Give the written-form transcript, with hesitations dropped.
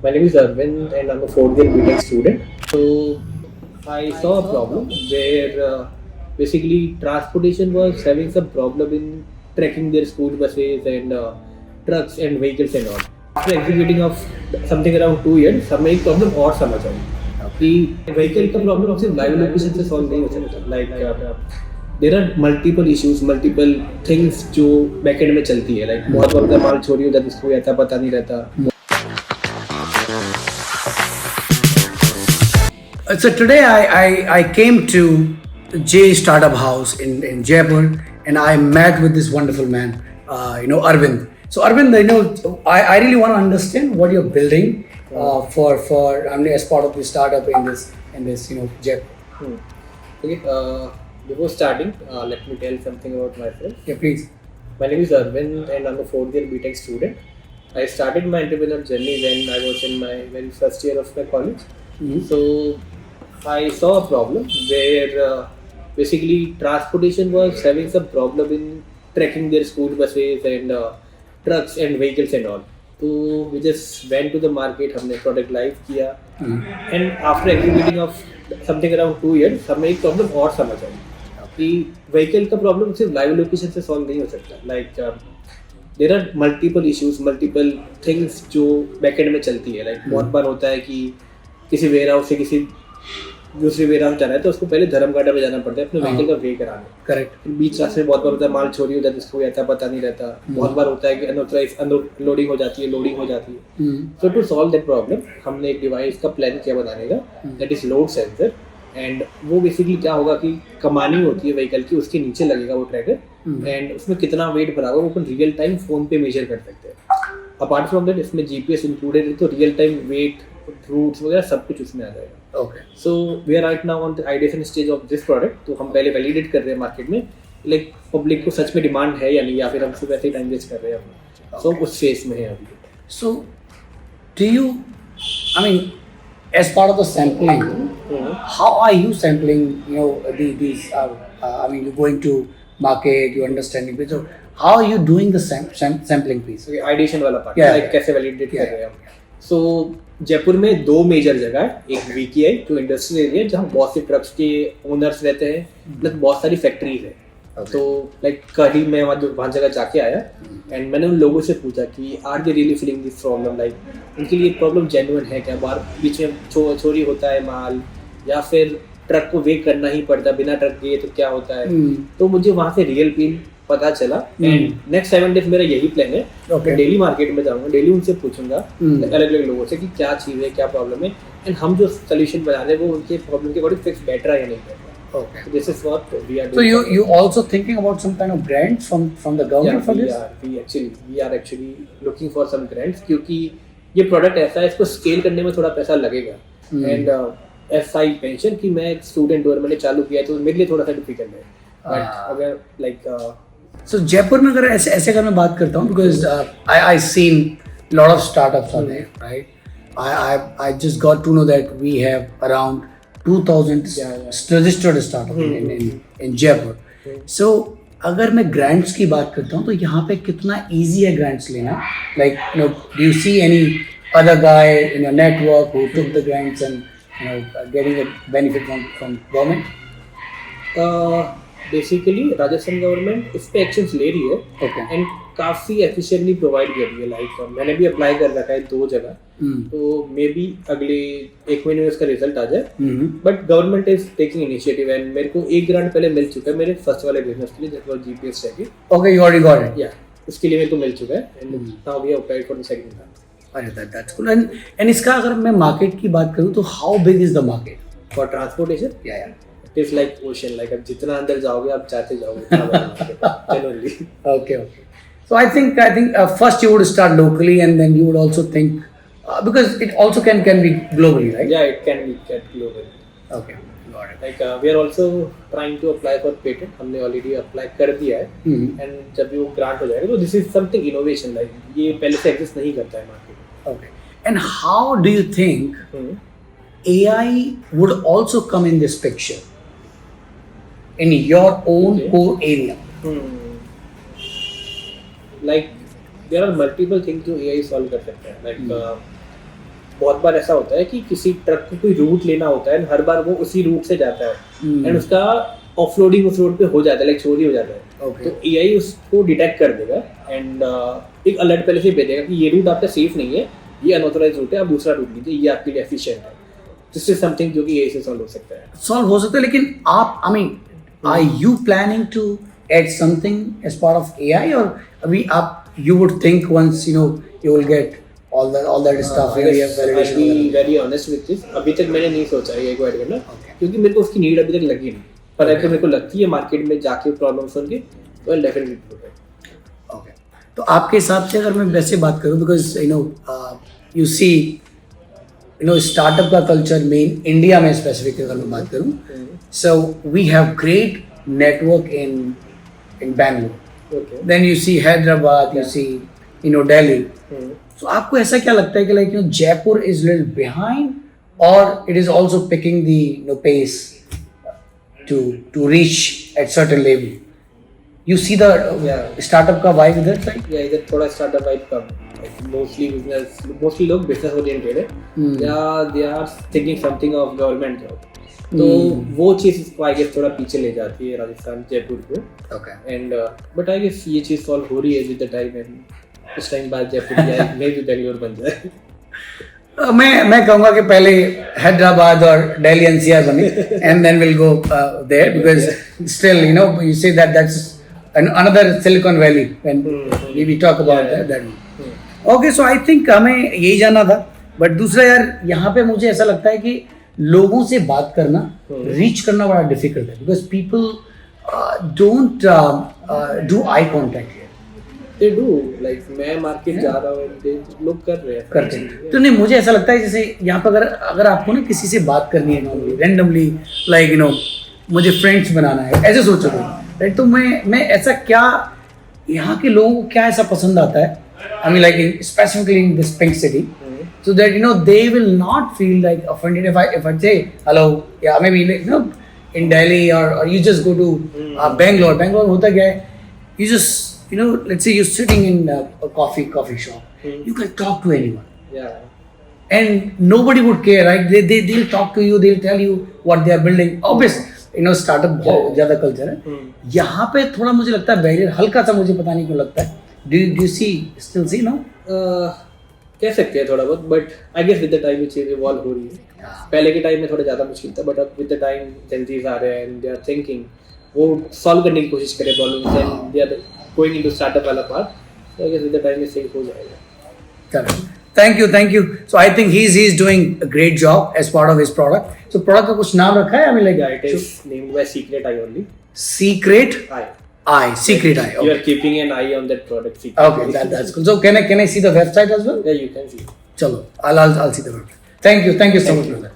My name is Arvind and I'm a fourth year BTech student. So I saw a problem where basically transportation was having some problem in tracking their school buses and trucks and vehicles and all. After executing of something around 2 years, हमें एक problem और समझ आई कि vehicle का problem सिर्फ live location से solve नहीं हो सकता. There are multiple issues, multiple things जो backend में चलती है. Like बहुत बार माल चोरी हो जाता है, इसको ऐसा पता नहीं रहता. So today I came to J Startup House in Jaipur, and I met with this wonderful man, Arvind. So Arvind, I really want to understand what you're building as part of the startup in this Jaipur. Okay. Before starting, let me tell something about myself. Yeah, please. My name is Arvind and I'm a fourth year BTech student. I started my entrepreneurial journey when I was in my very first year of my college. Mm-hmm. So I saw a problem where basically transportation was having some problem in tracking their school buses and trucks and vehicles and all. So we just went to the market, हमने product live किया, and after executing of something around 2 years, हमें एक problem और समझ आई कि vehicle का problem सिर्फ live location से solve नहीं हो सकता. There are multiple issues, multiple things जो backend में चलती है. बहुत बार होता है कि किसी वेयरहाउस से किसी दूसरे वेयरहाउस जाना है तो उसको पहले धर्मकांडा पे जाना पड़ता है अपने व्हीकल का वे कराने. करेक्ट. बीच रास्ते में बहुत बार होता है माल चोरी हो जाता है, इसको ऐसा पता नहीं रहता. बहुत बार होता है कि अनऑथराइज्ड लोडिंग हो जाती है, लोडिंग हो जाती है. सो टू सॉल्व दैट प्रॉब्लम हमने एक डिवाइस का प्लान किया बनाने का, that is load sensor. And वो बेसिकली क्या होगा कि कमानी होती है व्हीकल की, उसके नीचे लगेगा वो ट्रैकर एंड उसमें कितना वेट भरा हुआ वो अपन रियल टाइम फोन पे मेजर कर सकते हैं. अपार्ट फ्रॉम दैट इसमें जीपीएस इंक्लूडेड है, तो रियल टाइम वेट, रूट्स वगैरह सब कुछ उसमें आ जाएगा. Okay. So we are right now on the ideation stage of this product. तो हम पहले वैलिडेट कर रहे हैं मार्केट में, लाइक पब्लिक को सच में डिमांड है या नहीं, या फिर हम सिर्फ ऐसे ही टाइम वेस्ट कर रहे हैं. सो उस फेज में है अभी. So do you, I mean, as part of the sampling, how are you sampling, these, you're going to market, you're understanding, so how are you doing the sampling piece? Ideation वाला part, Yeah, like yeah. कैसे validate कर रहे हैं हम. सो जयपुर में 2 major जगह है. एक वीकेआई जो इंडस्ट्रियल एरिया है जहाँ बहुत से ट्रक्स के ओनर्स रहते हैं, प्लस बहुत सारी फैक्ट्रीज है. Okay. तो लाइक कल ही मैं वहाँ जगह जाके आया एंड मैंने उन लोगों से पूछा कि are they really feeling this problem, like उनके लिए प्रॉब्लम जेन्युइन है क्या. बाहर बीच में चोरी होता है माल, या फिर ट्रक को वेट करना ही पड़ता है, बिना ट्रक गए तो क्या होता है. तो मुझे वहाँ से रियल पेन पता चला. एंड नेक्स्ट 7 डेज मेरा यही प्लान है. Okay. डेली मार्केट में जाऊंगा, डेली उनसे पूछूंगा अलग अलग लोगों से कि क्या चीज़ है, क्या प्रॉब्लम है, एंड हम जो सोल्यूशन बना रहे हैं वो उनके प्रॉब्लम के अकॉर्डिंग फिक्स बैठ रहा है या नहीं बैठ रहा. Okay. So this is what we are doing. So you also thinking about some kind of grants from the government for this? we are actually looking for some grants, क्योंकि ये product ऐसा है, इसको स्केल करने में थोड़ा पैसा लगेगा. एंड ऐसा ही पेंशन कि मैं एक स्टूडेंट और मैंने चालू किया है तो मेरे लिए थोड़ा सा डिफिकल्ट है. बट अगर लाइक So जयपुर में अगर ऐसे अगर मैं बात करता हूँ, because I seen lot of startups are there, right? I just got to know that we have around 2,000 registered startup in Jaipur. So अगर मैं grants की बात करता हूँ तो यहाँ पे कितना easy है grants लेना? Like, do you see any other guy in your network who took the grants and getting a benefit from government? Basically Rajasthan government इस पे एक्शंस ले रही है. Okay. एंड काफ़ी एफिशिएंटली प्रोवाइड कर रही है. लाइक मैंने भी अप्लाई कर रखा है 2 जगह. तो मे बी अगले 1 महीने में इसका रिजल्ट आ जाए. But government is taking initiative and मेरे को एक ग्रांट पहले मिल चुका है मेरे फर्स्ट वाले बिजनेस के लिए, जब जीपीएस चाहिए. Okay, you already got it. या उसके लिए मेरे को मिल चुका है. And now we have applied for the second grant. अरे that's cool. And इसका अगर मैं मार्केट की बात करूँ तो how big is the market? For transportation Yeah. It is like ocean. Like अब जितना अंदर जाओगे आप जाते जाओगे. Genuinely. Okay. So I think first you would start locally, and then you would also think because it also can be globally, right? Yeah, it can be get global. Okay, got it. Like we are also trying to apply for patent. हमने already apply कर दिया है. And जब वो grant हो जाएगा तो this is something innovation. Like ये पहले से exist नहीं करता है market में. Okay. And how do you think AI would also come in this picture in your own core area? Like there are multiple things जो AI solve कर सकते हैं. Like बहुत बार ऐसा होता है कि किसी ट्रक को कोई रूट लेना होता है, हर बार वो उसी रूट से जाता है एंड उसका ऑफलोडिंग उस रोड पे हो जाता है, लाइक चोरी हो जाता है। Okay. तो एआई उसको डिटेक्ट कर देगा एंड एक अलर्ट पहले से भेजेगा कि ये रूट आपका सेफ नहीं है, ये अनऑथराइज रूट है, आप दूसरा रूट लीजिए, ये आपके लिए एफिशिएंट है। दिस इज समथिंग जो कि एआई से सॉल्व हो सकता है। सॉल्व हो सकता है, लेकिन आप I mean are you planning to add something as part of AI, और अभी आप you would think once you know you will get all that stuff I guess I'll be very honest with this, अभी तक मैंने नहीं सोचा है ये को ऐड करना, क्योंकि मेरे को उसकी नीड अभी तक लगी नहीं, पर अगर मेरे को लगती है मार्केट में जाके प्रॉब्लम सुन के तो I'll definitely do it. Okay, तो आपके हिसाब से अगर मैं वैसे बात करूं, because you know you see you know startup का कल्चर मेन इंडिया में स्पेसिफिक अगर मैं बात करूं, so we have great network in Bangalore, Okay. Then you see Hyderabad, you see you know Delhi. So आपको ऐसा क्या लगता है कि like you know Jaipur is little behind, or it is also picking the you know pace to reach at certain level? You see the startup का vibe इधर side? या इधर थोड़ा स्टार्टअप वाइब कम, मोस्टली लोग बिजनेस ओरिएंटेड है, they are thinking something of government job, तो वो चीज़ इसको आई गेस थोड़ा पीछे ले जाती है राजस्थान जयपुर को। Okay. And but I guess ये चीज़ सॉल्व हो रही है विद द टाइम, एंड उस टाइम बाद जयपुर या मे भी बेंगलोर बन जाए। मैं कहूँगा कि पहले हैदराबाद और दिल्ली एनसीआर बने and then will go there, because still you know you say that's another Silicon Valley when we talk about that. Okay, so I think हमें यही जानना था। बट दूसरा यार, यहाँ पे मुझे ऐसा लगता है कि लोगों से बात करना, रीच करना बड़ा डिफिकल्ट है, because people don't do eye contact. They do, like मैं मार्केट जा रहा हूँ, लोग कर रहे हैं, करते हैं। तो नहीं, मुझे ऐसा लगता है जैसे यहाँ पर अगर आपको ना किसी से बात करनी है normally randomly, like you know मुझे फ्रेंड्स बनाना है, ऐसे सोचो राइट, तो मैं ऐसा क्या, यहाँ के लोगों को क्या ऐसा पसंद आता है, I mean like specifically in this pink city, so that you know they will not feel like offended if I say hello, yeah, maybe like, you know in Delhi or you just go to Bangalore होता क्या है, you just you know, let's say you're sitting in a coffee shop, you can talk to anyone, and nobody would care, right? They'll talk to you, they'll tell you what they are building. Obviously, you know, startup बहुत ज़्यादा culture है। यहाँ पे थोड़ा मुझे लगता है barrier हल्का सा, मुझे पता नहीं क्यों लगता है। Do you still see no? कह सकते हैं थोड़ा बहुत, but I guess with the time ये चीज़ इवॉल्व हो रही है। पहले के टाइम में थोड़ा ज़्यादा मुश्किल था, बट अब विद द टाइम जेंजीज आ रहे हैं एंड दे आर थिंकिंग, वो सॉल्व करने की कोशिश करें problems, and they are going into startup वाला part, so I guess with the time ये सही हो जाएगा। Thank you. So I think he's doing a great job as part of his product. So product का कुछ नाम रखा है? I mean like yeah, it is named by Secret Eye only. Secret Eye. Secret Eye. Okay. You are keeping an eye on that product. Secret Okay, that's cool. So can I see the website as well? Yeah, you can see. Chalo, I'll see the website. Thank you so much, brother.